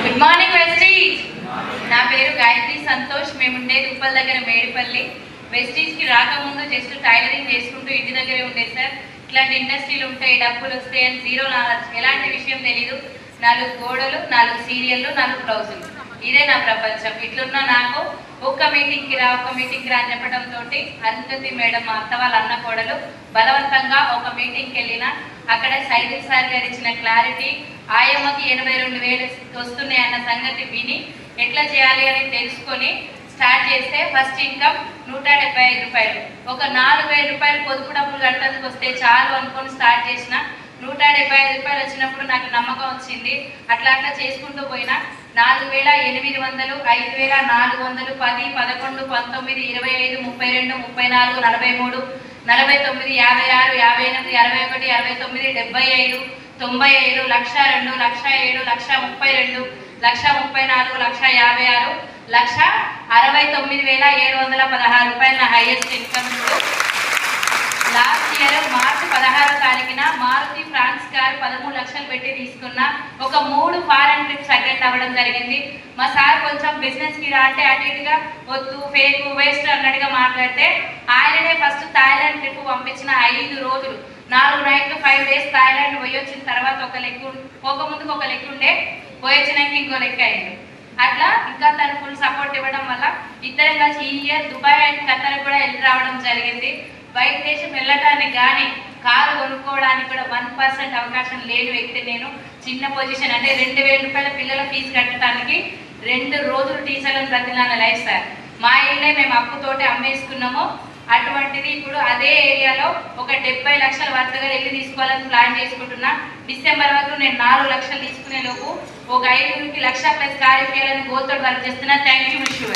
Good morning Vestige. నా పేరు గాయత్రి సంతోష్. మేము ఉండేది ఉప్పల్ దగ్గర మేడిపల్లి. వెస్టీజ్కి రాకముందు జస్ట్ టైలరింగ్ చేసుకుంటూ ఇంటి దగ్గరే ఉండేది సార్. ఇట్లాంటి ఇండస్ట్రీలు ఉంటాయి, డబ్బులు వస్తాయని జీరో నాలెడ్జ్, ఎలాంటి విషయం తెలీదు. 4 గోడలు, 4 సీరియళ్ళు, 4 బ్లౌజులు, ఇదే నా ప్రపంచం. ఇట్లున్న నాకు ఒక్క మీటింగ్కి రా అని చెప్పడంతో అరుంధతి మేడం, మా అత్త వాళ్ళ అన్న కోడలు బలవంతంగా ఒక మీటింగ్కి వెళ్ళిన. అక్కడ సైదిక్ సార్ గారు ఇచ్చిన క్లారిటీ, ఆయమ్మకి 82,000 వస్తున్నాయి అన్న సంగతి విని ఎట్లా చేయాలి అని తెలుసుకొని స్టార్ట్ చేస్తే ఫస్ట్ ఇన్కమ్ 175 రూపాయలు. ఒక 4,000 రూపాయలు పొదుపు డబ్బులు కట్టడానికి వస్తే చాలు అనుకొని స్టార్ట్ చేసిన. 175 రూపాయలు వచ్చినప్పుడు నాకు నమ్మకం వచ్చింది. అట్లా చేసుకుంటూ పోయినా 4,800, 5,400, 10, 11, 19, 25, 32, 34, 43, 49, 56, 58, 61, 69, 75, 95, 1,02, 1,07, 1,32, 1,34, 1,56, 1,69,716 రూపాయలు నా హైయెస్ట్ ఇన్కమ్. లాస్ట్ ఇయర్ మార్చి 16వ తారీఖున మారుతి ఫ్రాన్స్ కార్ 13 లక్షలు పెట్టి తీసుకున్న. ఒక 3 ఫారెన్ ట్రిప్స్ అటెండ్ అవ్వడం జరిగింది. మా సార్ కొంచెం బిజినెస్కి రా అంటే అటు ఇటుగా వద్దు, ఫేక్, వేస్ట్ అన్నట్టుగా మాట్లాడితే ఆయననే ఫస్ట్ థాయిలాండ్ ట్రిప్ పంపించిన. 5 రోజులు 4 నైట్లు 5 డేస్ థాయిలాండ్ పోయి వచ్చిన తర్వాత ఒక లెక్క, పోకముందుకు ఒక లెక్క ఉండే, పోయొచ్చినాక ఇంకో లెక్క అయింది. అట్లా ఇంకా తను ఫుల్ సపోర్ట్ ఇవ్వడం వల్ల ఇద్దరం కలిసి ఈ ఇయర్ దుబాయ్ అండ్ ఖతర్ కూడా వెళ్ళి రావడం జరిగింది. బయట దేశం వెళ్ళటానికి కానీ కారు కొనుక్కోవడానికి కూడా 1% అవకాశం లేని వ్యక్తి నేను. చిన్న పొజిషన్ అంటే 2,000 రూపాయల పిల్లల ఫీజు కట్టడానికి 2 రోజులు టీచర్లను ప్రతిలాన లైఫ్ సార్. మా ఇల్లే మేము అప్పుతోటి అమ్మేసుకున్నాము. అటువంటిది ఇప్పుడు అదే ఏరియాలో ఒక 70 లక్షల వర్తగా వెళ్ళి తీసుకోవాలని ప్లాన్ చేసుకుంటున్నా. డిసెంబర్ వరకు నేను 4 లక్షలు తీసుకునే లోపు ఒక 5 1,00,000 ప్లస్ కారు ఇవ్వాలని గోల్తో వర్క్ చేస్తున్నా. Thank you.